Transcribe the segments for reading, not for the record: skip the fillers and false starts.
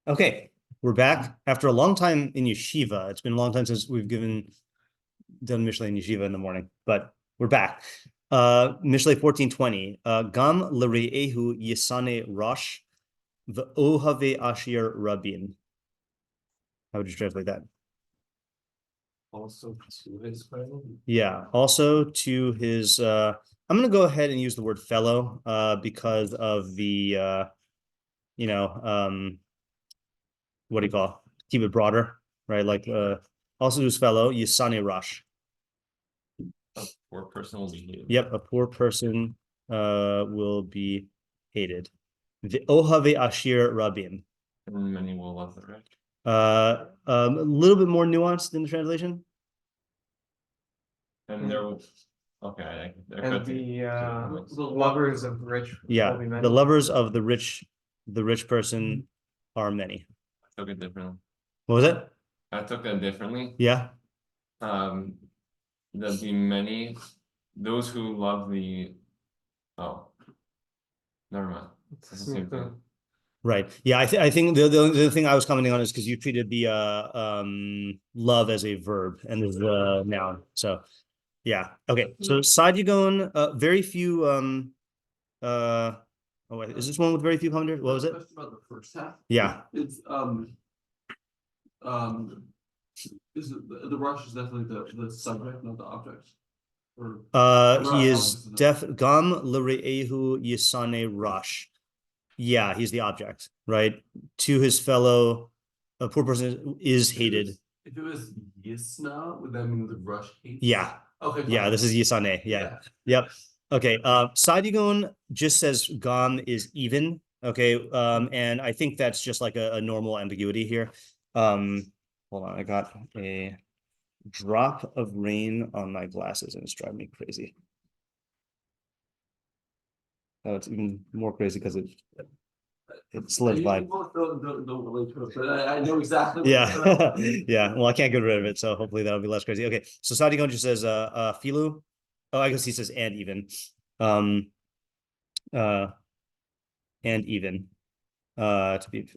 Okay, we're back after a long time in yeshiva. It's been a long time since we've done Mishlei in yeshiva in the morning, but we're back. Mishlei 14:20. Gam l're'ehu yisane rosh v'ohave ashir rabin. How would you translate that? Also to his fellow? Yeah, also to his I'm gonna go ahead and use the word fellow because of the what do you call it? Keep it broader, right? Like also to his fellow, Yisane Rosh. A poor person will be hated. Yep, a poor person will be hated. The Ohave Ashir Rabin. And many will love the rich. A little bit more nuanced in the translation. And there will okay. And the lovers of the rich will be many. The lovers of the rich person are many. I took it differently. What was it? I took that differently. Yeah. There'll be many those who love the never mind. It's the same thing. Right. Yeah, I think the thing I was commenting on is because you treated the love as a verb and there's the noun. So yeah. Okay. So side Yagon, very few oh wait, is this one with very few commentators? What was it? About the first half. Yeah. It's is the rush is definitely the subject, not the object. Or He is gam l're'ehu yisane rosh. Yeah, he's the object, right? To his fellow, a poor person is hated. If it was Yisna, would that mean the rush hates? Yeah. Okay. Fine. Yeah, this is Yisane. Yeah. Yep. Okay. Sadigon just says gam is even. Okay. And I think that's just like a normal ambiguity here. Hold on, I got a drop of rain on my glasses and it's driving me crazy. Oh, it's even more crazy because it solidified. Don't relate to it, but I know exactly. Yeah. Yeah. Well, I can't get rid of it, so hopefully that'll be less crazy. Okay. So Sadigon just says filu. Oh, I guess he says and even. And even. To be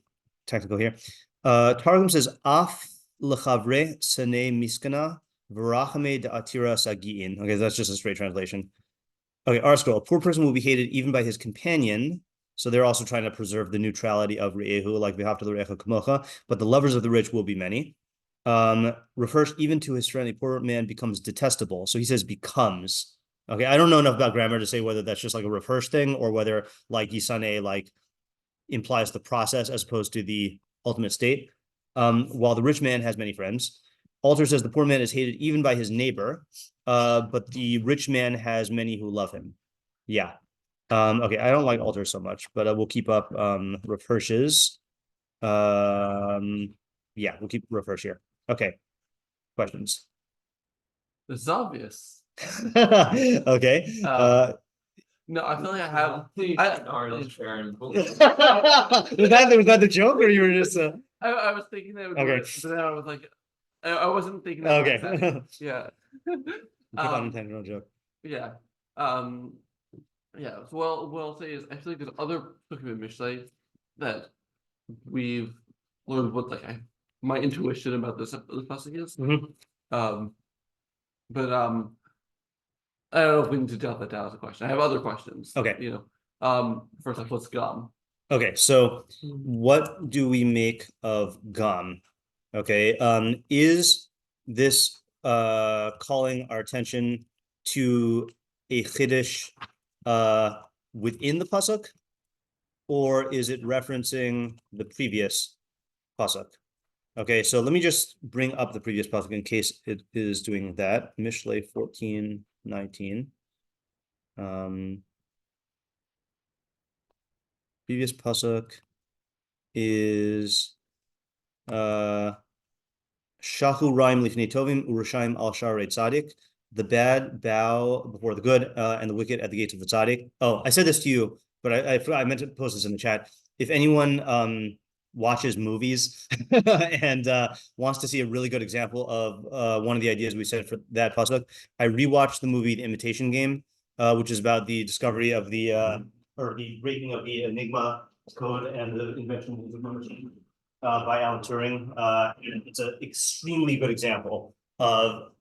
technical here. Targum says af lechavre sene miskana v'rachame de'atira sagiin. Okay, that's just a straight translation. Okay, our scroll. A poor person will be hated even by his companion. So they're also trying to preserve the neutrality of re'ehu, like v'hafta l're'echa kamocha, but the lovers of the rich will be many. Refers even to his friend, a poor man becomes detestable. So he says becomes. Okay, I don't know enough about grammar to say whether that's just like a reverse thing or whether like Yisane like implies the process as opposed to the ultimate state. While the rich man has many friends. Alter says the poor man is hated even by his neighbor, but the rich man has many who love him. Yeah. Okay, I don't like Alter so much, but we'll keep up Refershes. Yeah, we'll keep Refresh here. Okay. Questions? It's obvious. Okay. No, I feel like I have. Was that the joke, or you were just I was thinking that. Okay. But then I was like, I wasn't thinking that. Okay. Yeah. Unintentional joke. Yeah. Yeah. So what I'll say is, I feel like there's other pasuk in Mishlei that we've learned what my intuition about this pasuk is. But I don't know if we need to jot that down as a question. I have other questions. Okay. First off, what's gum? Okay, so what do we make of gum? Okay, is this calling our attention to a chiddush within the pasuk, or is it referencing the previous pasuk? Okay, so let me just bring up the previous pasuk in case it is doing that. Mishlei 14:19. Previous pasuk is Shahu Raim Lifnei Tovim Urushaim Al Sharei Tzadik. The bad bow before the good, and the wicked at the gates of the tzaddik. Oh, I said this to you, but I meant to post this in the chat. If anyone watches movies and wants to see a really good example of one of the ideas we said for that pasuk, I rewatched the movie The Imitation Game, which is about the discovery of the or the breaking of the Enigma code and the invention of the machine. by Alan Turing. And it's an extremely good example of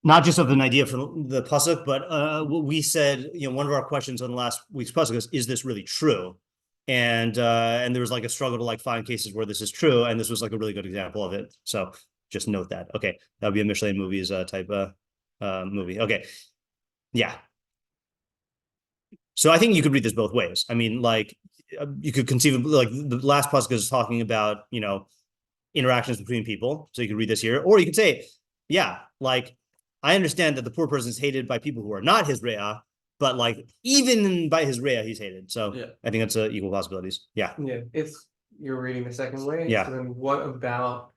not just of an idea from the pasuk, but what we said, one of our questions on last week's pasuk is this really true? And there was like a struggle to like find cases where this is true, and this was like a really good example of it. So just note that. Okay, that would be a Mishlei movies type movie. Okay, yeah. So I think you could read this both ways. I mean, like you could conceivably, like the last pasuk is talking about interactions between people. So you could read this here, or you could say, yeah, like I understand that the poor person is hated by people who are not his re'ah, but like even by his re'ah, he's hated. So Yeah. I think that's equal possibilities. Yeah. Yeah, if you're reading the second way. Yeah. So then what about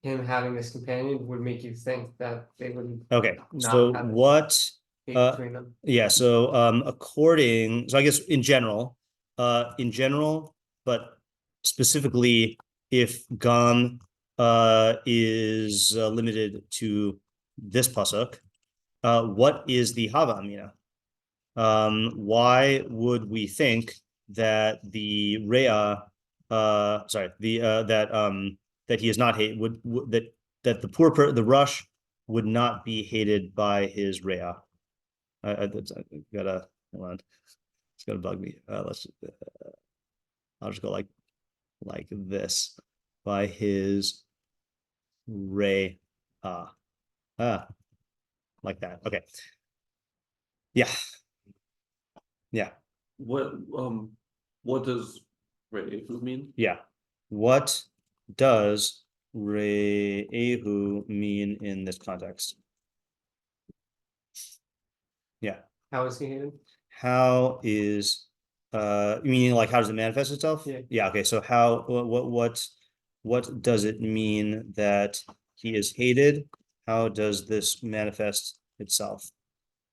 him having this companion would make you think that they would Okay. not So have what? hate between them? Yeah. So so I guess in general, but specifically if Gam is limited to this pasuk, what is the Hava Amina? Why would we think that the Rea, that he is not hate that the Rush would not be hated by his Rea? I gotta hold on. It's gonna bug me. I'll just go like this by his Rea. Like that. Okay. Yeah. Yeah. What does Re'ehu mean? Yeah. What does Re'ehu mean in this context? Yeah. How is he hated? How is meaning like how does it manifest itself? Yeah. Yeah. Okay. So what does it mean that he is hated? How does this manifest itself?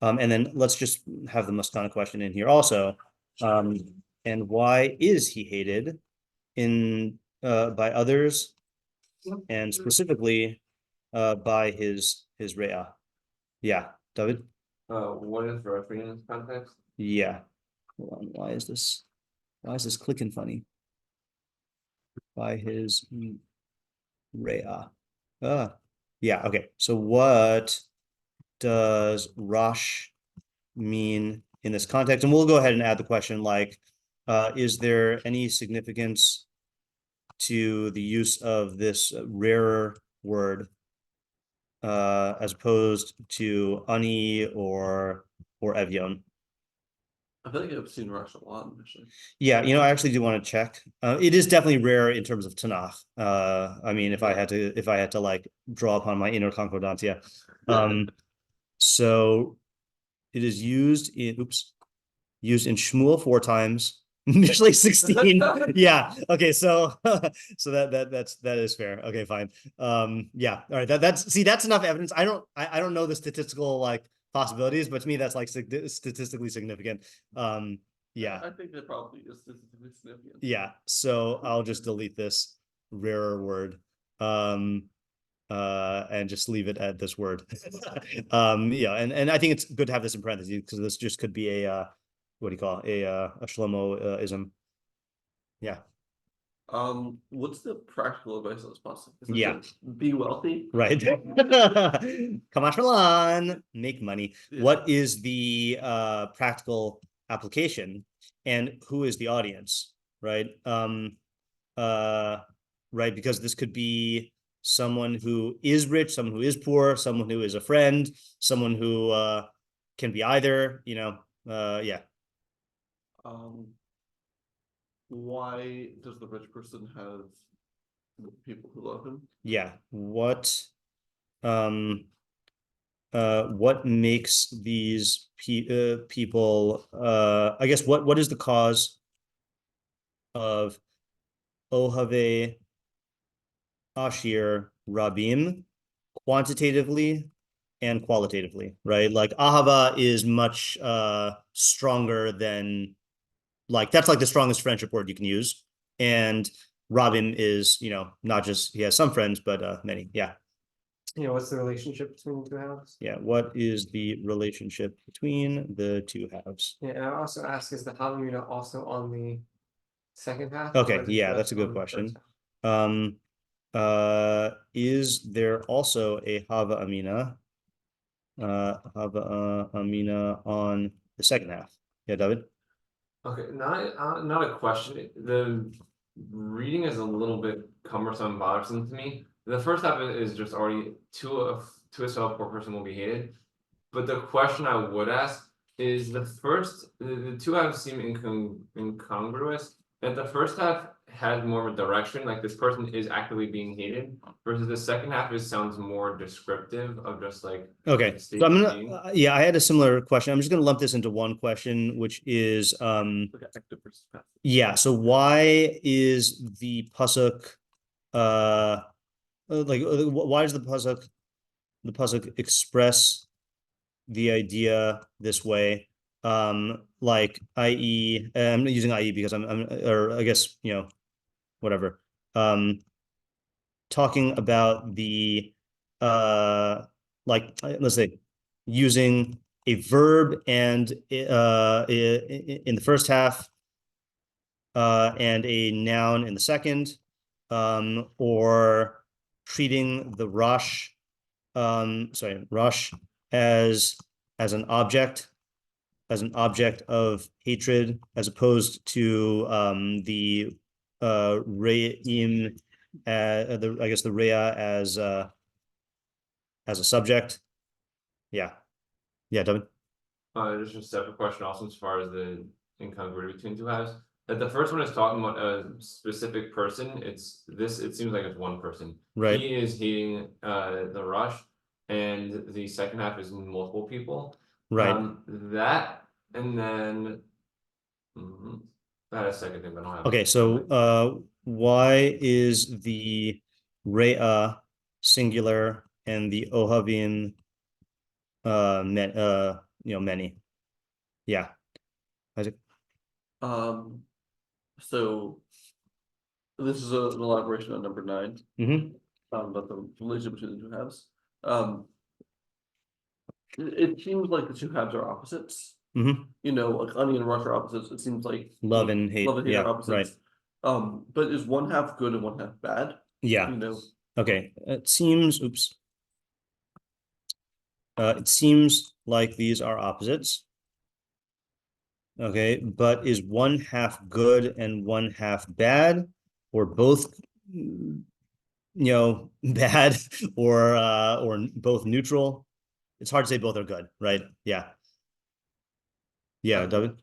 And then let's just have the Mustana question in here also. And why is he hated by others and specifically by his Re'ah? Yeah, David? What is roughly in this context? Yeah. Hold on. Why is this clicking funny? By his Re'ah. Yeah, okay. So what does Rosh mean in this context? And we'll go ahead and add the question like, is there any significance to the use of this rarer word as opposed to ani or evyon? I feel like I've seen Rush a lot, actually. Yeah, I actually do want to check. It is definitely rare in terms of Tanakh. I mean, if I had to like draw upon my inner concordantia. So it is used in Shmuel 4 times, Mishlei 16. Yeah. Okay. So that is fair. Okay, fine. Yeah. All right. That's enough evidence. I don't know the statistical like possibilities, but to me that's like statistically significant. Yeah. I think that probably is statistically significant. Yeah. So I'll just delete this rarer word. And just leave it at this word. Yeah, and I think it's good to have this in parentheses because this just could be a what do you call it? A Shlomo-ism. Yeah. What's the practical advice on this pasuk? Yeah. Be wealthy. Right. Kamash Malan, make money. Yeah. What is the practical application and who is the audience? Right. Right, because this could be someone who is rich, someone who is poor, someone who is a friend, someone who can be either, yeah. Why does the rich person have people who love him? Yeah. What makes these people I guess what is the cause of Ohave Ashir Rabim quantitatively and qualitatively, right? Like Ahava is much stronger than that's like the strongest friendship word you can use. And Rabim is, not just he has some friends, but many. Yeah. What's the relationship between the two halves? Yeah. What is the relationship between the two halves? Yeah, and I also ask, is the Havamina also on the second half? Okay, yeah, that's a good question. Is there also a Hava Amina? Hava Amina on the second half? Yeah, David? Okay, not a question. The reading is a little bit cumbersome and bothersome to me. The first half is just already to a poor person will be hated. But the question I would ask is the two halves seem incongruous. That the first half has more of a direction, like this person is actively being hated, versus the second half sounds more descriptive of just like Okay, so I'm gonna yeah, I had a similar question. I'm just gonna lump this into one question, which is Like active versus passive. yeah, so why is the pasuk why does the pasuk express the idea this way? Like i.e. I'm not using i.e. because or I guess whatever. Talking about the let's say using a verb and in the first half and a noun in the second, or treating the rush as an object of hatred, as opposed to the re'im, I guess the rea as a subject. Yeah, David. There's just a separate question also as far as the incongruity between two halves. That the first one is talking about a specific person. It seems like it's one person. Right. He is hating the rush, and the second half is multiple people. Right. That and then that is second thing, but I don't have. Okay, so why is the rea singular and the ohavim many? Yeah. Isaac? So this is an elaboration on number 9. About the relationship between the two halves. It seems like the two halves are opposites. Like onion and rush are opposites. It seems like love and hate. Are opposites. Right. But is one half good and one half bad? Yeah. Okay. It seems. Oops. It seems like these are opposites. Okay, but is one half good and one half bad, or both bad, or both neutral? It's hard to say both are good, right? Yeah, David.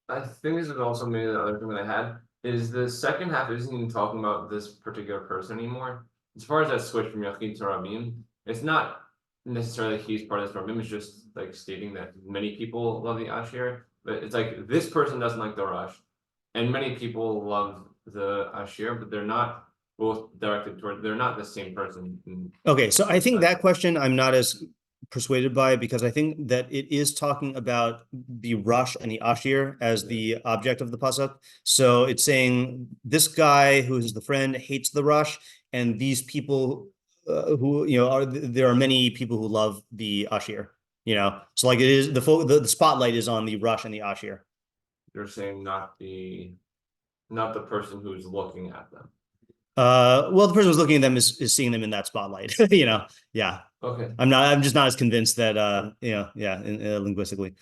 I think this is also maybe the other thing that I had is the second half isn't even talking about this particular person anymore. As far as that switch from Yachid to Rabim, it's not necessarily he's part of this Rabim. It's just like stating that many people love the Ashir, but it's like this person doesn't like the Rush, and many people love the Ashir, but they're not both directed toward. They're not the same person. Okay, so I think that question I'm not as persuaded by, because I think that it is talking about the Rush and the Ashir as the object of the pasuk. So it's saying this guy who's the friend hates the Rush, and these people there are many people who love the Ashir. So like it is the spotlight is on the Rush and the Ashir. You're saying not the person who's looking at them. Well, the person who's looking at them is seeing them in that spotlight. Yeah. Okay. I'm just not as convinced that linguistically.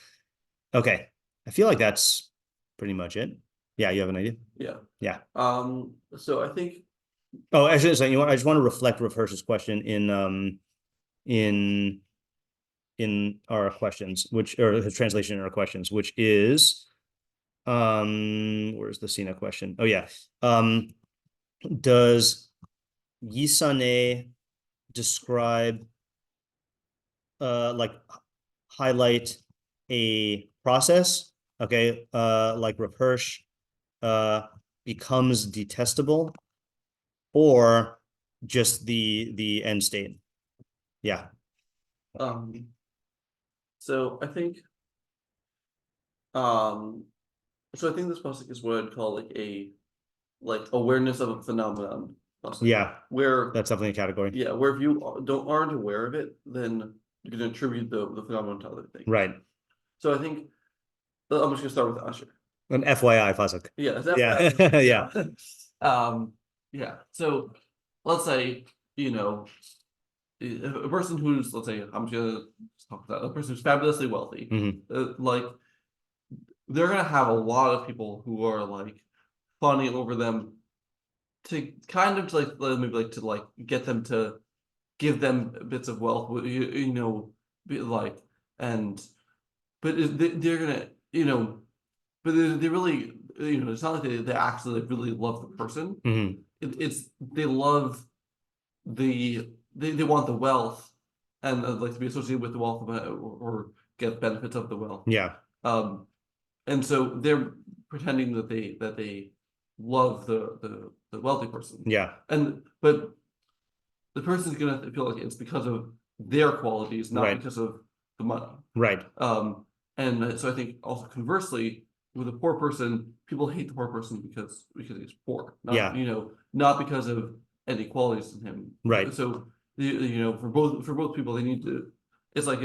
Okay. I feel like that's pretty much it. Yeah, you have an idea? Yeah. So I think. Oh, actually, so I just want to reflect Rav Hirsch's question in our questions, or his translation in our questions, which is where's the Sina question? Oh yeah. Does Yisane describe highlight a process, okay, like Rav Hirsch becomes detestable, or just the end state? Yeah. So I think this pasuk is what I'd call like awareness of a phenomenon pasuk. Yeah, where that's definitely a category. Yeah, where if you aren't aware of it, then you can attribute the phenomenon to other things. Right. So I think I'm just gonna start with Asher. An FYI pasuk. Yeah. Yeah. Yeah. Yeah. So let's say, a person who's, let's say, I'm gonna talk about a person who's fabulously wealthy, like they're gonna have a lot of people who are like fawning over them to kind of like maybe like to like get them to give them bits of wealth, be like, and but they're gonna, but they really, it's not like they actually like really love the person. It's they love they want the wealth and like to be associated with the wealth or get benefits of the wealth. Yeah. And so they're pretending that they love the wealthy person. Yeah. But the person's gonna feel like it's because of their qualities, not Right. because of the money. Right. And so I think also conversely, with a poor person, people hate the poor person because he's poor, not not because of any qualities in him. Right. So for both people, they need to. It's like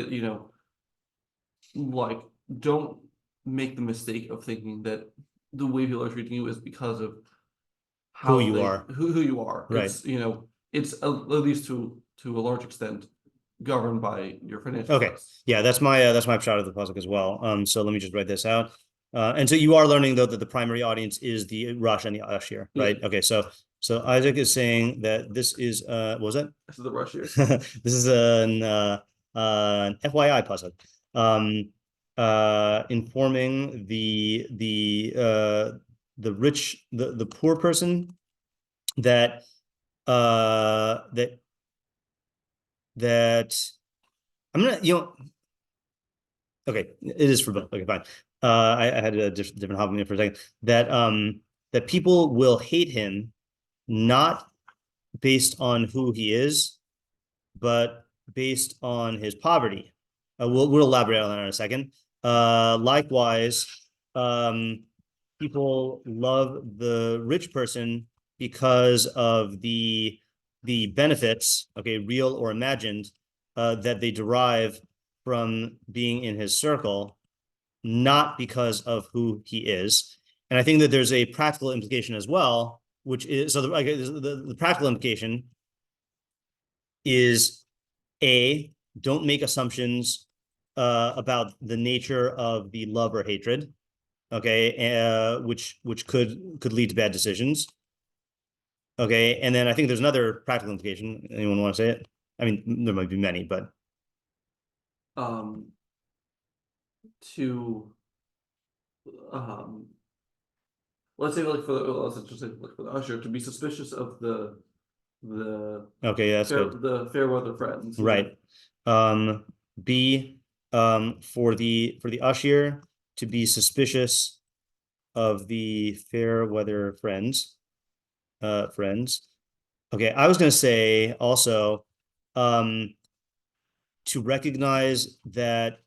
like don't make the mistake of thinking that the way people are treating you is because of Who you are. Who you are. Right. It's it's at least to a large extent governed by your financial. Okay. Status. Yeah, that's my shot of the pasuk as well. So let me just write this out. And so you are learning though that the primary audience is the Rosh and the Ashir, right? Yeah. Okay, so Isaac is saying that this is what was it? This is the Rosh here. This is an FYI pasuk. Informing the rich, the poor person that I'm gonna, okay, it is for both. Okay, fine. I had a different hobby for a second. That people will hate him not based on who he is, but based on his poverty. We'll elaborate on that in a second. Likewise, people love the rich person because of the benefits, okay, real or imagined, that they derive from being in his circle, not because of who he is. And I think that there's a practical implication as well, which is, so the practical implication is don't make assumptions about the nature of the love or hatred, okay, which could lead to bad decisions. Okay, and then I think there's another practical implication. Anyone want to say it? I mean, there might be many, but let's say like for the usher to be suspicious of the okay, that's good. The fair weather friends, right? B for the usher to be suspicious of the fair weather friends. Okay, I was going to say also to recognize that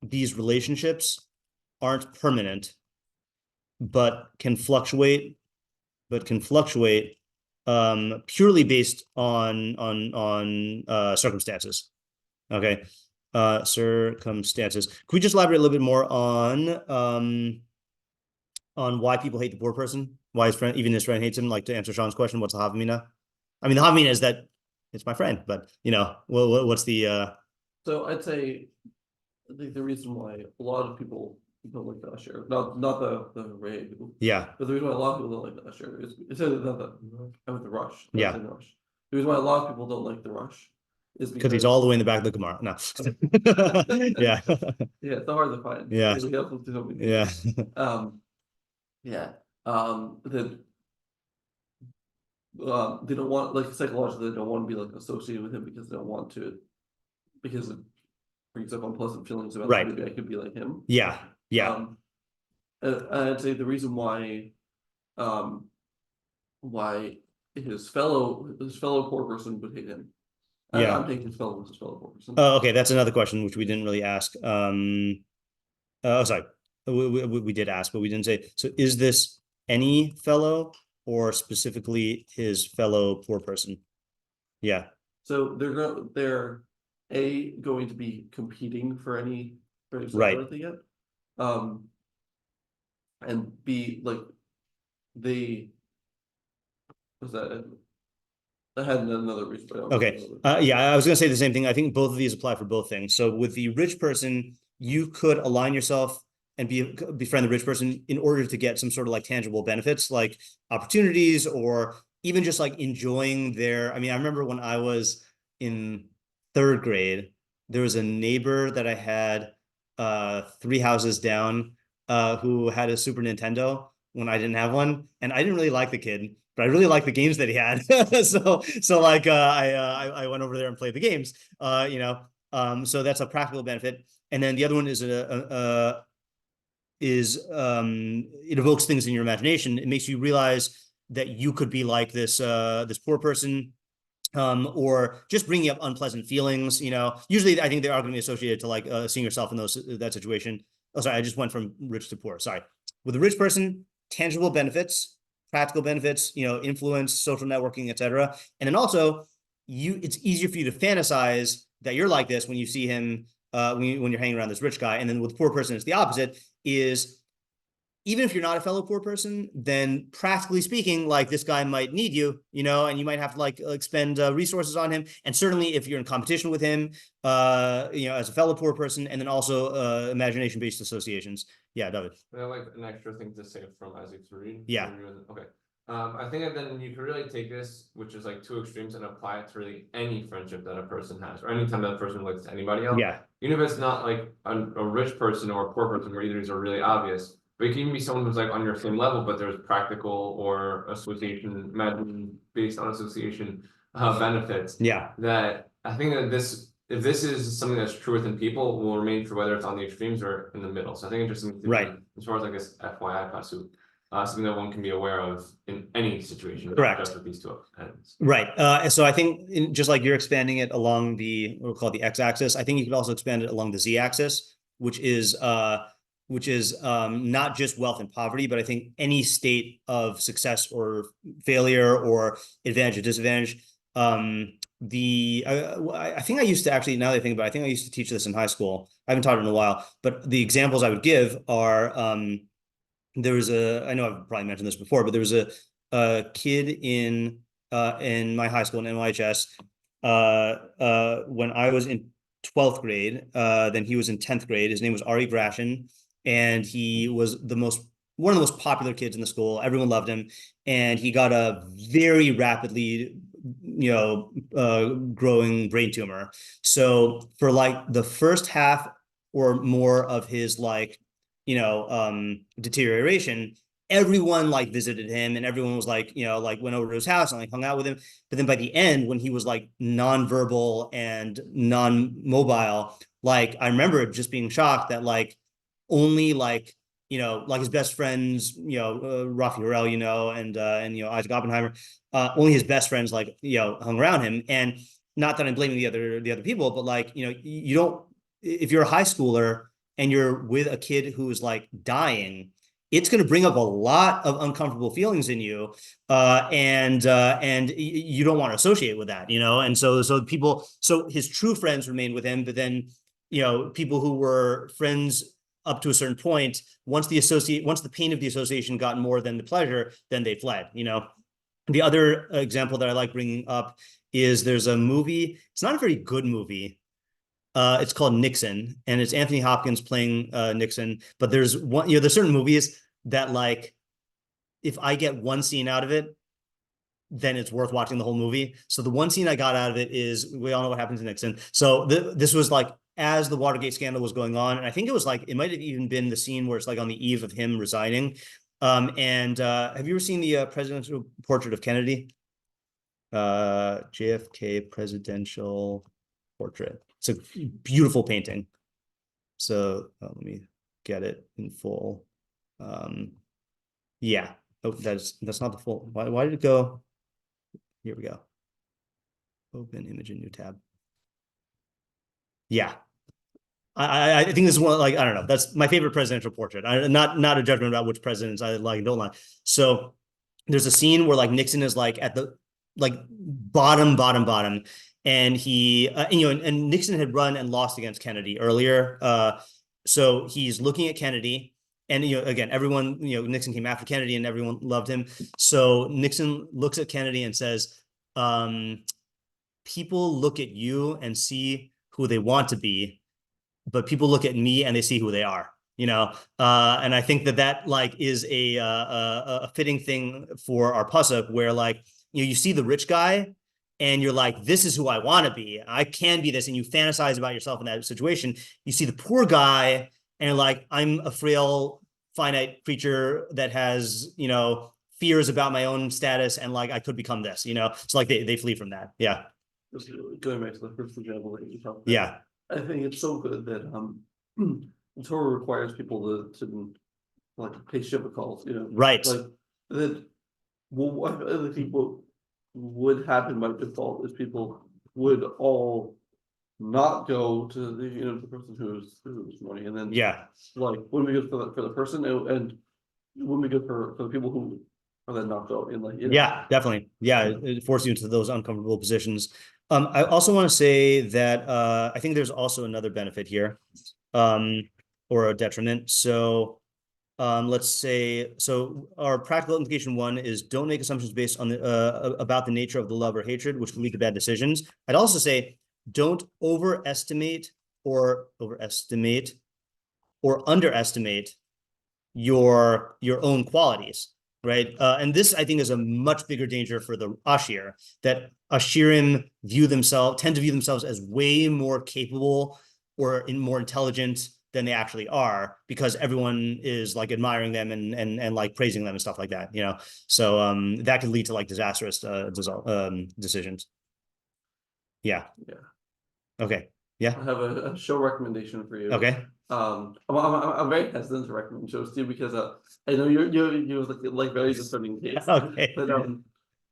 these relationships aren't permanent, but can fluctuate purely based on circumstances. Okay, circumstances. Could we just elaborate a little bit more on why people hate the poor person? Why even his friend hates him? Like, to answer Sean's question, what's the havamina? I mean, the havamina is that it's my friend, but what's the? So I'd say, I think the reason why a lot of people don't like the usher, not the Ray people. Yeah. But the reason why a lot of people don't like the usher is not the Rush. Yeah. The Rush. The reason why a lot of people don't like the Rush is because he's all the way in the back of the Gemara. No. Yeah. Yeah, it's hard to find. Yeah. Yeah. They don't want, like, psychologically they don't want to be like associated with him because they don't want to, because it brings up unpleasant feelings about right. Maybe I could be like him. Yeah. I'd say the reason why his fellow poor person would hate him. Yeah. I'm taking his fellow poor person. Oh, okay, that's another question which we didn't really ask. Sorry, we did ask, but we didn't say. So, is this any fellow or specifically his fellow poor person? Yeah. So they're going to be competing for any right. Like they get, and B, like Was that had another reason? Okay. Yeah, I was going to say the same thing. I think both of these apply for both things. So with the rich person, you could align yourself and befriend the rich person in order to get some sort of like tangible benefits, like opportunities, or even just like enjoying their. I mean, I remember when I was in third grade, there was a neighbor that I had 3 houses down who had a Super Nintendo when I didn't have one, and I didn't really like the kid, but I really liked the games that he had. so like I went over there and played the games. So that's a practical benefit. And then the other one is it evokes things in your imagination. It makes you realize that you could be like this poor person, or just bringing up unpleasant feelings. Usually I think they are going to be associated to like seeing yourself in that situation. Oh, sorry, I just went from rich to poor. Sorry. With a rich person, tangible benefits, practical benefits, influence, social networking, etc. And then also it's easier for you to fantasize that you're like this when you see him, when you're hanging around this rich guy. And then with the poor person, it's the opposite. Is even if you're not a fellow poor person, then practically speaking, like this guy might need you, and you might have to like expend resources on him. And certainly if you're in competition with him, as a fellow poor person, and then also imagination-based associations. Yeah, David. I like an extra thing to say from Isaac's read. Yeah. Okay. I think that then you can really take this, which is like 2 extremes, and apply it to really any friendship that a person has, or anytime that person relates to anybody else. Yeah. Even if it's not like a rich person or a poor person, where either these are really obvious, but it can even be someone who's like on your same level, but there's practical or association, based on association benefits. Yeah. That I think that if this is something that's true within people, will remain true whether it's on the extremes or in the middle. So I think interesting to Right. as far as like this FYI pasuk. Something that one can be aware of in any situation, Correct. not just with these 2 items. Right. So I think just like you're expanding it along what we'll call the x-axis, I think you could also expand it along the z-axis, which is not just wealth and poverty, but I think any state of success or failure or advantage or disadvantage. I think I used to actually, now that I think about it, I think I used to teach this in high school. I haven't taught it in a while, but the examples I would give are, there was I know I've probably mentioned this before, but there was a kid in my high school in NYHS when I was in 12th grade. Then he was in 10th grade. His name was Ari Grashin, and he was one of the most popular kids in the school. Everyone loved him, and he got a very rapidly growing brain tumor. So for like the first half or more of his deterioration, everyone like visited him, and everyone was like, went over to his house and like hung out with him. But then by the end, when he was like nonverbal and non-mobile, like I remember just being shocked that like only like his best friends, Rafi Harel, and Isaac Oppenheimer, only his best friends like hung around him. And not that I'm blaming the other people, but like you don't, if you're a high schooler and you're with a kid who is like dying, it's going to bring up a lot of uncomfortable feelings in you, and you don't want to associate with that, And so his true friends remained with him, but then people who were friends up to a certain point, once the pain of the association got more than the pleasure, then they fled. The other example that I like bringing up is there's a movie. It's not a very good movie. It's called Nixon, and it's Anthony Hopkins playing Nixon. But there's there's certain movies that like, if I get one scene out of it, then it's worth watching the whole movie. So the one scene I got out of it is, we all know what happened to Nixon. So this was like as the Watergate scandal was going on, and I think it was like, it might have even been the scene where it's like on the eve of him resigning. Have you ever seen the presidential portrait of Kennedy? JFK presidential portrait. It's a beautiful painting. So let me get it in full. Yeah. Oh, that's not the full. Why did it go? Here we go. Open image in new tab. Yeah. I think this is one, like, I don't know. That's my favorite presidential portrait. Not a judgment about which presidents I like and don't like. So there's a scene where like Nixon is like at the like bottom, and he and Nixon had run and lost against Kennedy earlier. So he's looking at Kennedy, and again, everyone, Nixon came after Kennedy, and everyone loved him. So Nixon looks at Kennedy and says, "People look at you and see who they want to be, but people look at me and they see who they are." And I think that like is a fitting thing for our pasuk, where like you see the rich guy and you're like, this is who I want to be. I can be this, and you fantasize about yourself in that situation. You see the poor guy and you're like, I'm a frail, finite creature that has fears about my own status, and like I could become this. So like they flee from that. Yeah. Just going back to the first example that you talked about. Yeah. I think it's so good that the Torah requires people to like pay shiva calls, Right. like that. Well, I think what would happen by default is people would all not go to the person who's money, and then like wouldn't be good for the person, and wouldn't be good for the people who are then not going. Like definitely, it forces you into those uncomfortable positions. I also want to say that I think there's also another benefit here, or a detriment. So let's say, our practical implication one is don't make assumptions based on about the nature of the love or hatred, which can lead to bad decisions. I'd also say don't overestimate or underestimate your own qualities, right? And this, I think, is a much bigger danger for the ashir, that ashirim tend to view themselves as way more capable or more intelligent than they actually are, because everyone is like admiring them and like praising them and stuff like that, so that could lead to like disastrous decisions. Okay. I have a show recommendation for you. Okay. I'm very hesitant to recommend shows to you because I know you're like very discerning taste. Okay. But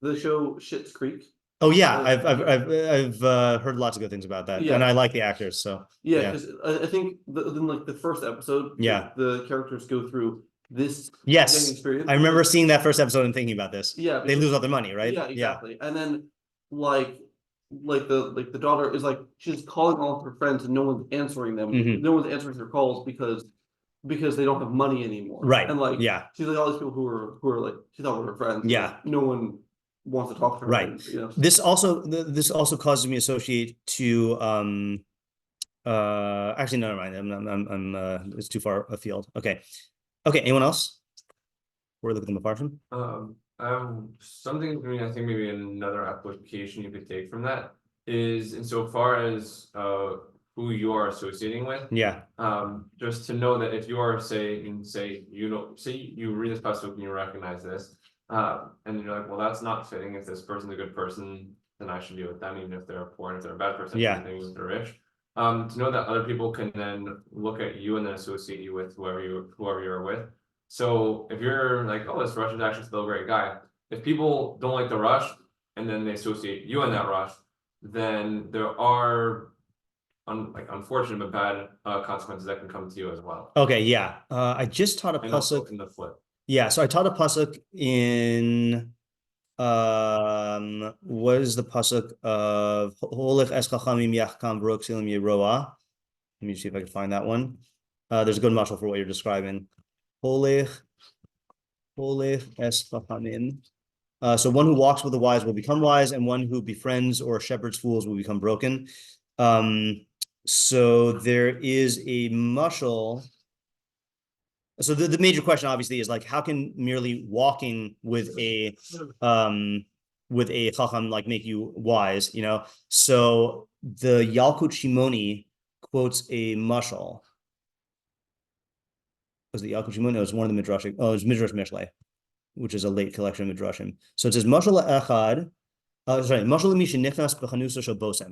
the show Schitt's Creek. Oh yeah, I've heard lots of good things about that, and I like the actors. So because I think then like the first episode, the characters go through this experience. I remember seeing that first episode and thinking about this. Yeah, they lose all their money, right? Yeah, exactly. And then like the daughter is like, she's calling all of her friends and no one's answering them. Mm-hmm. No one's answering her calls because they don't have money anymore. Right. And like she's like all these people who are like she thought were her friends. Yeah. Like, no one wants to talk to her. Right. And, This also causes me to associate to actually never mind. I'm it's too far afield. Okay. Anyone else? We're looking at the meforshim. Something, I think maybe another application you could take from that is insofar as who you are associating with. Just to know that if you are say you read this pasuk and you recognize this, and you're like, well, that's not fitting. If this person's a good person, then I should be with them, even if they're poor, and if they're a bad person, even if they're rich. To know that other people can then look at you and then associate you with whoever you're with. So if you're like, oh, this Rush is actually still a great guy. If people don't like the Rush and then they associate you in that Rush, then there are unfortunate but bad consequences that can come to you as well. Okay, yeah. I just taught a pasuk in the flip. Yeah, so I taught a pasuk in what is the pasuk of Holech es chachamim yachkam v'roksilim yeroa. Let me see if I can find that one. There's a good mashal for what you're describing. Holech es chachamim. So one who walks with the wise will become wise, and one who befriends or shepherds fools will become broken. So there is a mashal. So the major question obviously is like, how can merely walking with a chacham like make you wise, So the Yalkut Shimoni quotes a mashal. Was the Yalkut Shimoni? No, it was one of the midrashim. Oh, it was Midrash Mishlei, which is a late collection of midrashim. So it says mashal echad.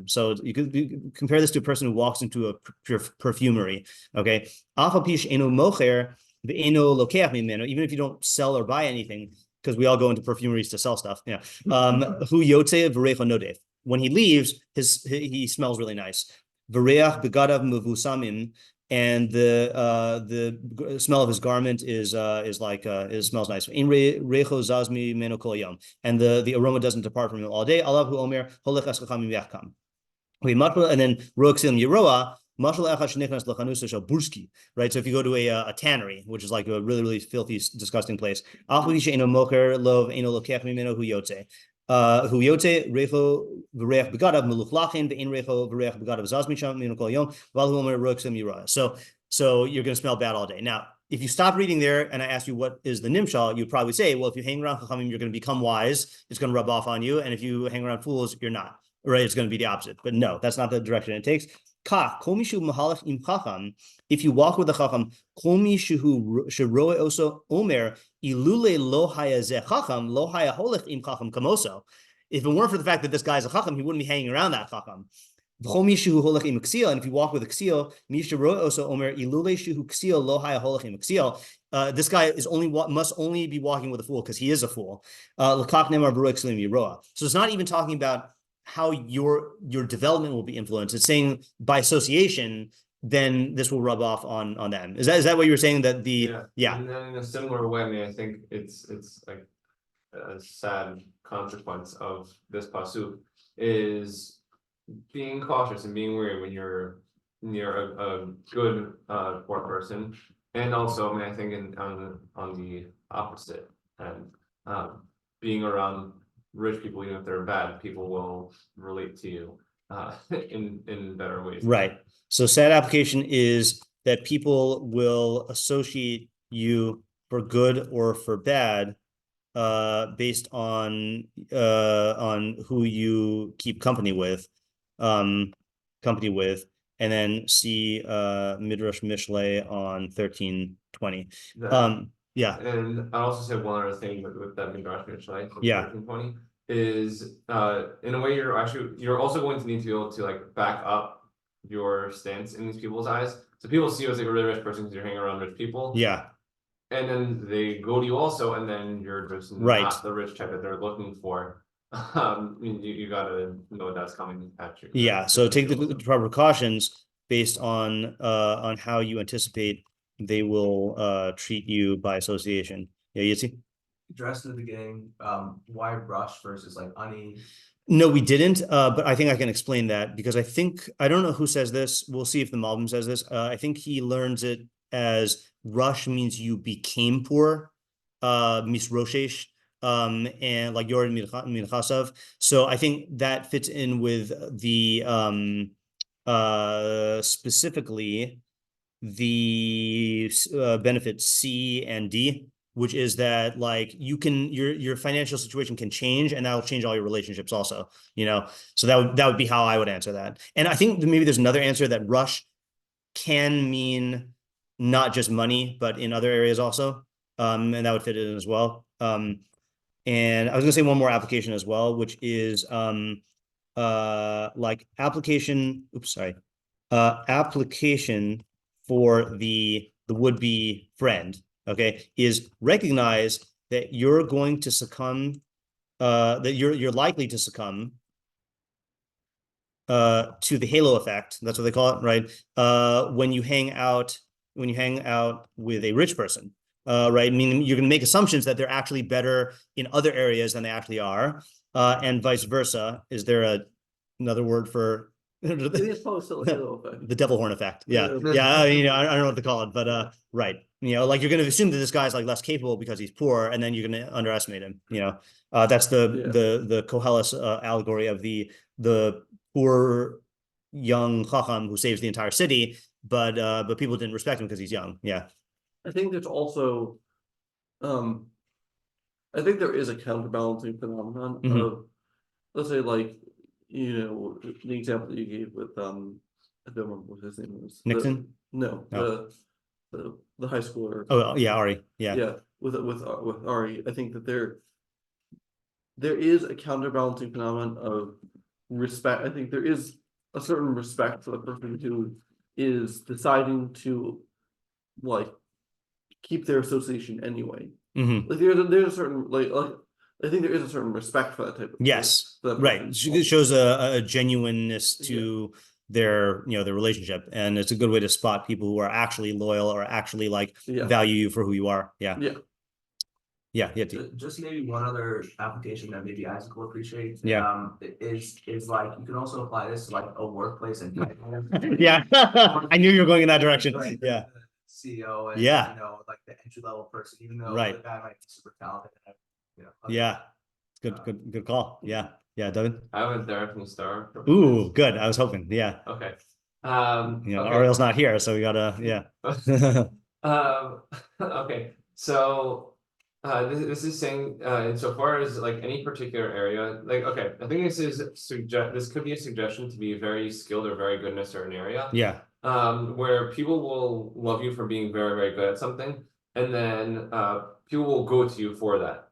So you could compare this to a person who walks into a perfumery. Okay. Even if you don't sell or buy anything, because we all go into perfumeries to sell stuff. When he leaves, he smells really nice. And the smell of his garment is smells nice. And the aroma doesn't depart from him all day. And then Right. So if you go to a tannery, which is like a really, really filthy, disgusting place, hu yote recho v'reach begadav meluchlachin ve'in recho v'reach begadav zaz misham min kol yom v'al hu omer roksem yirah. So you're going to smell bad all day. Now, if you stop reading there and I ask you what is the nimshal, you'd probably say, well, if you hang around chachamim, you're going to become wise. It's going to rub off on you, and if you hang around fools, you're not. Right? It's going to be the opposite. But no, that's not the direction it takes. If you walk with a chacham, if it weren't for the fact that this guy is a chacham, he wouldn't be hanging around that chacham. And if you walk with a ksio, this guy must only be walking with a fool because he is a fool. So it's not even talking about how your development will be influenced. It's saying by association, then this will rub off on them. Is that what you were saying? That yeah. And then in a similar way, I mean, I think it's like a sad consequence of this pasuk is being cautious and being wary when you're near a good poor person, and also, I mean, I think on the opposite end, being around rich people, even if they're bad, people will relate to you in better ways. Right. So sad application is that people will associate you for good or for bad based on who you keep company with, and then see Midrash Mishlei on 1320. Yeah. And I also said one other thing with that Midrash Mishlei, 1320, is in a way you're also going to need to be able to like back up your stance in these people's eyes. So people see you as like a really rich person because you're hanging around rich people. Yeah. And then they go to you also, and then you're just not the rich type that they're looking for. You gotta know that's coming at you. Yeah. So take the proper precautions based on how you anticipate they will treat you by association. Yeah, Yitzi? Addressed at the beginning, why rush versus like ani? No, we didn't, but I think I can explain that because I don't know who says this. We'll see if the Malbim says this. I think he learns it as rush means you became poor, misroshesh, and like you're in minchasav. So I think that fits in with the specifically the benefits C and D, which is that like your financial situation can change, and that'll change all your relationships also, so that would be how I would answer that. And I think maybe there's another answer that rush can mean not just money, but in other areas also, and that would fit in as well. And I was gonna say one more application as well, which is like application for the would-be friend, okay, is recognize that you're going to succumb, that you're likely to succumb to the halo effect. That's what they call it, right? When you hang out with a rich person, right? Meaning you're going to make assumptions that they're actually better in other areas than they actually are, and vice versa. Is there another word for the devil horn effect? Yeah. I don't know what to call it, but right. Like you're going to assume that this guy's like less capable because he's poor, and then you're going to underestimate him. That's the Koheles allegory of the poor young chacham who saves the entire city, but people didn't respect him because he's young. Yeah. I think there's also, I think there is a counterbalancing phenomenon of, let's say, like, the example that you gave with, I don't remember what his name was. Nixon? The high schooler. Oh, yeah, Ari. Yeah. Yeah, with Ari, I think that there is a counterbalancing phenomenon of respect. I think there is a certain respect for the person who is deciding to like keep their association anyway. Like there's a certain like I think there is a certain respect for that type of right. It shows a genuineness to their their relationship, and it's a good way to spot people who are actually loyal or actually like value you for who you are. Yeah. Yeah. Just maybe one other application that maybe Isaac will appreciate. Yeah. Is like you can also apply this to like a workplace and Yeah. I knew you were going in that direction. Like Yeah. the CEO and Yeah. like the entry level person, even though Right. the guy might be super talented and Yeah. Good call. Yeah. David. I have a directing star. Ooh, good. I was hoping. Yeah. Okay. Okay. Okay. Ariel's not here, so we gotta. Yeah. Okay. So this is saying insofar as like any particular area, like okay, I think this could be a suggestion to be very skilled or very good in a certain area. Yeah. Where people will love you for being very, very good at something, and then people will go to you for that.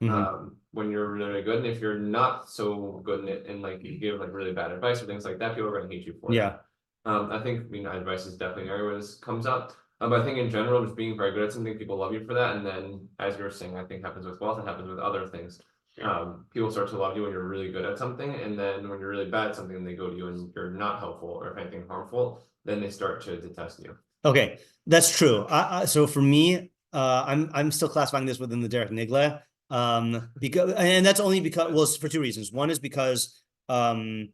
When you're really, really good, and if you're not so good in it, and like you give like really bad advice or things like that, people are going to hate you for Yeah. that. I think advice is definitely an area where this comes up. But I think in general, just being very good at something, people love you for that. And then, as you were saying, I think happens with wealth and happens with other things. People start to love you when you're really good at something, and then when you're really bad at something, they go to you and you're not helpful or if anything harmful, then they start to detest you. Okay, that's true. So for me, I'm still classifying this within the Derek Nigla, because, and that's only because, well, it's for two reasons. One is because I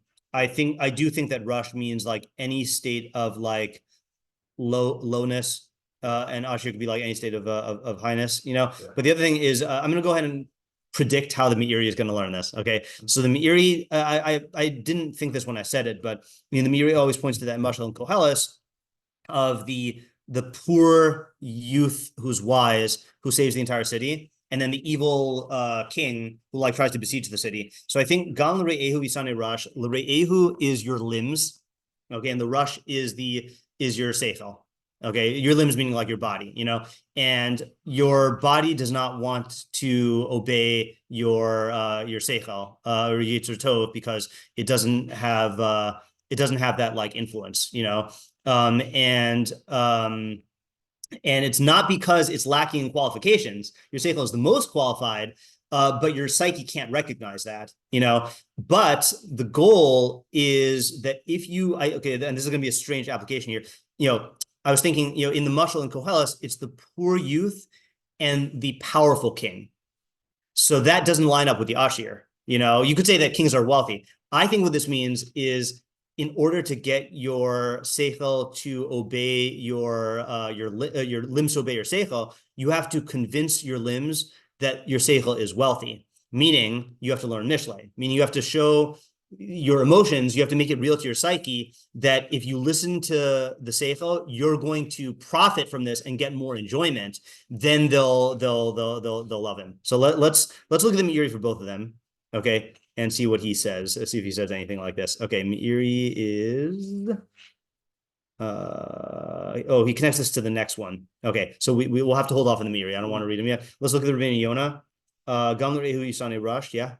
do think that rush means like any state of like lowness, and ashir could be like any state of highness, you know. Yeah. But the other thing is, I'm going to go ahead and predict how the Meiri is going to learn this. Okay, so the Meiri, I didn't think this when I said it, but the Meiri always points to that Mashal and Koheles of the poor youth who's wise, who saves the entire city, and then the evil king who like tries to besiege the city. So I think Gan L'Re'ehu Visane Rush, L'Re'ehu is your limbs, okay, and the rush is your seichel. Okay, your limbs meaning like your body, you know, and your body does not want to obey your seichel or Yetzer Tov because it doesn't have that like influence, you know, and it's not because it's lacking in qualifications. Your seichel is the most qualified, but your psyche can't recognize that, you know. But the goal is that if you, okay, and this is going to be a strange application here, you know. I was thinking, you know, in the Mashal and Koheles, it's the poor youth and the powerful king. So that doesn't line up with the ashir. You know, you could say that kings are wealthy. I think what this means is, in order to get your seichel to obey your limbs to obey your seichel, you have to convince your limbs that your seichel is wealthy. Meaning, you have to learn Mishlei. Meaning, you have to show your emotions, you have to make it real to your psyche that if you listen to the seichel, you're going to profit from this and get more enjoyment. Then they'll love him. So let's look at the Meiri for both of them, okay, and see what he says. Let's see if he says anything like this. Okay, Meiri is he connects this to the next one. Okay, so we will have to hold off on the Meiri. I don't want to read him yet. Let's look at the Rבינו Yona. Gam L'Re'ehu Yisane Rush. Yeah.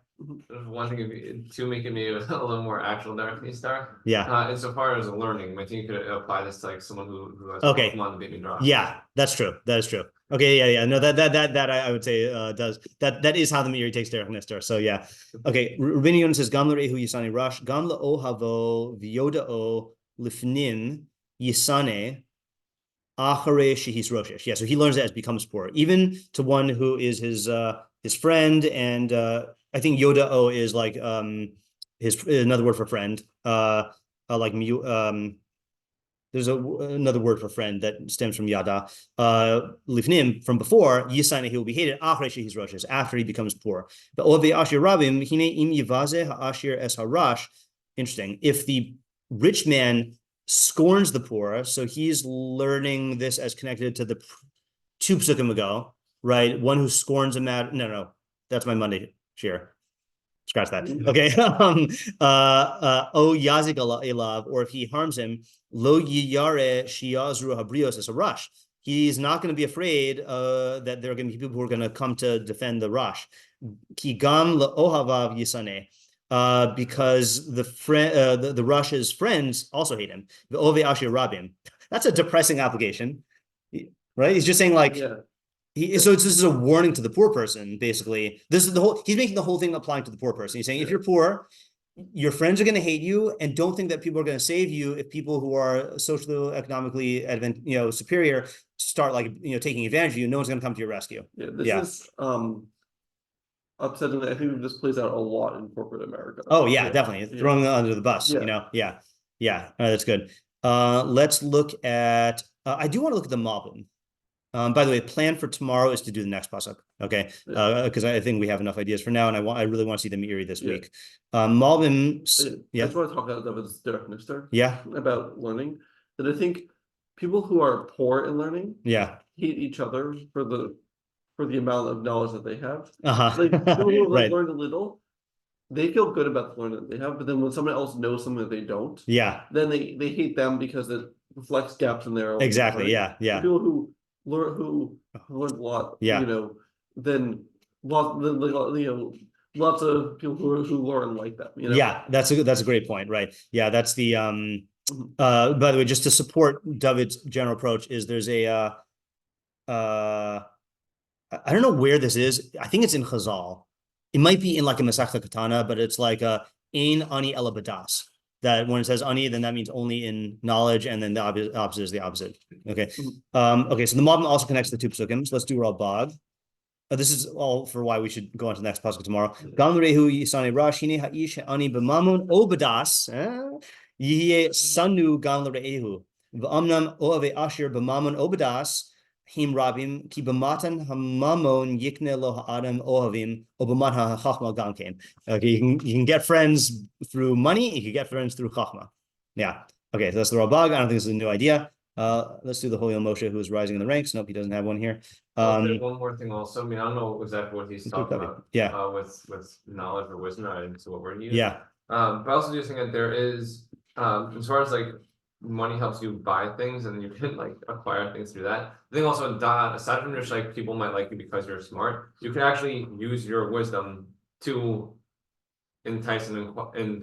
One thing to make it maybe a little more actual directly star. Yeah. Insofar as learning, I think you could apply this to like someone who has okay. on the baby draw. Yeah, that's true. That is true. Okay, yeah. No, that I would say does that is how the Meiri takes Derek Nestor. So yeah. Okay, Rבינו Yona says Gam L'Re'ehu Yisane Rush, Gam L'Ohavo V'Yoda'o Lifnim Yisane Acharei Shehis Roshesh. Yeah, so he learns that as becomes poor, even to one who is his friend, and I think Yoda'o is like his another word for friend. Like there's another word for friend that stems from Yada. Lifnim from before, Yisane, he will be hated, Acharei Shehis Roshesh, after he becomes poor. But Ove Ashir Rabim, Hine Im Yivaze Ha'ashir Es Harash. Interesting. If the rich man scorns the poor, so he's learning this as connected to the two psukim ago, right? One who scorns a matter. No, that's my Monday shiur. Scratch that. Okay. O yazik elav, or if he harms him, lo yiyare shiazru habrios as a rush. He's not going to be afraid that there are going to be people who are going to come to defend the rush. Ki gam le'ohavav yisane. Because the Rush's friends also hate him. The Ove Ashir Rabim. That's a depressing application, right? He's just saying like, so this is a warning to the poor person. Basically, this is he's making the whole thing applying to the poor person. He's saying if you're poor, your friends are going to hate you, and don't think that people are going to save you if people who are socioeconomically superior start like taking advantage of you. No one's going to come to your rescue. Yeah, this is upset, and I think this plays out a lot in corporate America. Oh yeah, definitely throwing them under the bus. Yeah. You know, yeah. That's good. Let's look at. I do want to look at the Malbim. By the way, plan for tomorrow is to do the next pasuk. Okay, because I think we have enough ideas for now, and I really want to see the Meiri this week. Malbim. I just want to talk about that with Derek Nixon. Yeah. About learning. That I think people who are poor in learning. Yeah. Hate each other for the amount of knowledge that they have. Uh-huh. Like people who have Right. learned a little, they feel good about the learning that they have, but then when someone else knows something that they don't, then they hate them because it reflects gaps in their own Exactly. learning. Yeah. People who learn a lot, then lots of people who learn like that. Yeah, that's a great point, right? Yeah, that's the by the way, just to support David's general approach, is there's a I don't know where this is. I think it's in Chazal. It might be in like a Masechta Katana, but it's like Ein Ani Ela Badas. That when it says Ani, then that means only in knowledge, and then the opposite is the opposite. Okay. Okay, so the Malbim also connects the two psukim. So let's do Ralbag. This is all for why we should go on to the next pasuk tomorrow. Gam Rehu Yisane Rash Hine Haish Ani B'Mamun O Badas Yihye Sanu Gam Rehu V'Amnam Oave Asher B'Mamun O Badas Him Rabim Ki B'Matan Hamamon Yikne Lo Ha'adam Ohavim O B'Mat HaChachma Gamkein. Okay, you can get friends through money. You can get friends through Chachma. Yeah. Okay, so that's the Ralbag. I don't think this is a new idea. Let's do the Holy Moshe, who is rising in the ranks. Nope, he doesn't have one here. There's one more thing also. I mean, I don't know exactly what he's talking about. Yeah. With knowledge or wisdom, I didn't see what word he used. Yeah. But I also do think that there is, as far as like money helps you buy things and you can like acquire things through that. I think also aside from just like people might like you because you're smart, you can actually use your wisdom to entice and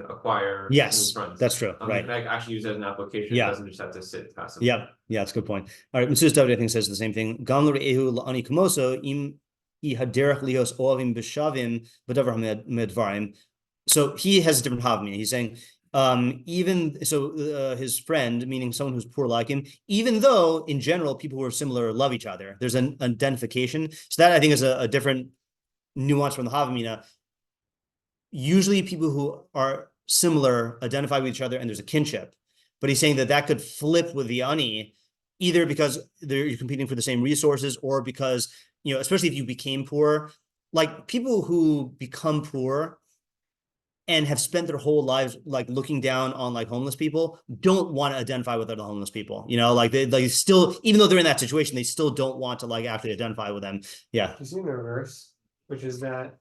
acquire new friends. That's true. Right. You can actually use it as an application. Yeah. It doesn't just have to sit passively. Yeah, that's a good point. All right, David I think says the same thing. Gam Ehu La'ani Kumoso im I haderech lios oavim b'shavim b'davar medvarim. So he has a different havmina. He's saying even so, his friend, meaning someone who's poor like him, even though in general people who are similar love each other, there's an identification. So that I think is a different nuance from the havmina. Usually people who are similar identify with each other and there's a kinship, but he's saying that could flip with the ani, either because you're competing for the same resources or because, especially if you became poor, like people who become poor and have spent their whole lives like looking down on like homeless people don't want to identify with other homeless people, like they still, even though they're in that situation, they still don't want to like actually identify with them. Yeah. You see the reverse, which is that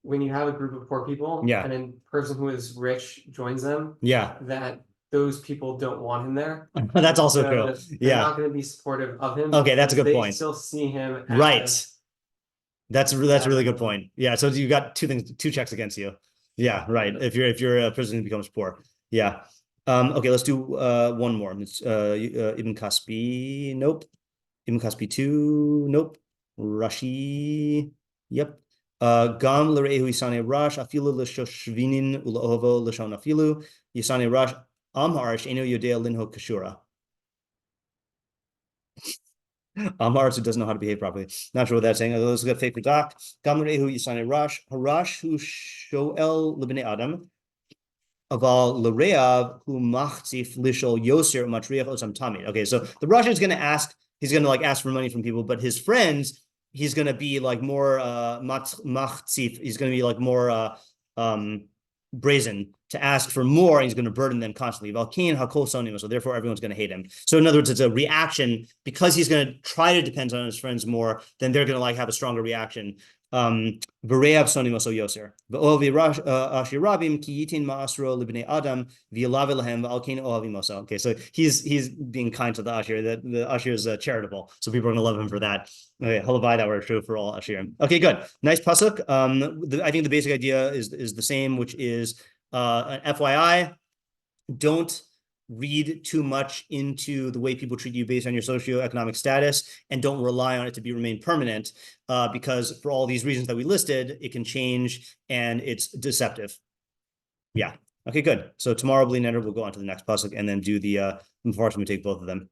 when you have a group of poor people, and a person who is rich joins them, that those people don't want him there. That's also true. They're not going to be supportive of him. Okay, that's a good point. They still see him as, right. That's a really good point. Yeah, so you got two checks against you. Yeah, right. If you're a person who becomes poor. Yeah. Okay, let's do one more. It's Ibn Kaspi. Nope. Ibn Kaspi 2. Nope. Rashi. Yep. Gam l're'ehu yisane rash afilu l'shoshvinin u'la'ohavo l'shon afilu yisane rash am ha'arsh eno yodea linho kashura. Am ha'arsh who doesn't know how to behave properly. Not sure what that's saying. Let's get fake for doc. Gam l're'ehu yisane rash harash hu shoel l'bnei adam aval l're'av hu machzif lishol yoser matriach osam tamid. Okay, so the Rashi is going to ask. He's going to like ask for money from people, but his friends, he's going to be like more machzif. He's going to be like more brazen to ask for more. And he's going to burden them constantly. So therefore, everyone's going to hate him. So in other words, it's a reaction because he's going to try to depend on his friends more. Then they're going to like have a stronger reaction. Okay, so he's being kind to the Ashir. The Ashir is charitable, so people are going to love him for that. Okay, halavai, that were true for all Ashir. Okay, good, nice pasuk. I think the basic idea is the same, which is an FYI, don't read too much into the way people treat you based on your socioeconomic status, and don't rely on it to remain permanent, because for all these reasons that we listed, it can change and it's deceptive. Yeah. Okay, good. So tomorrow, Bli Neder will go on to the next pasuk and then do the meforshim. We take both of them.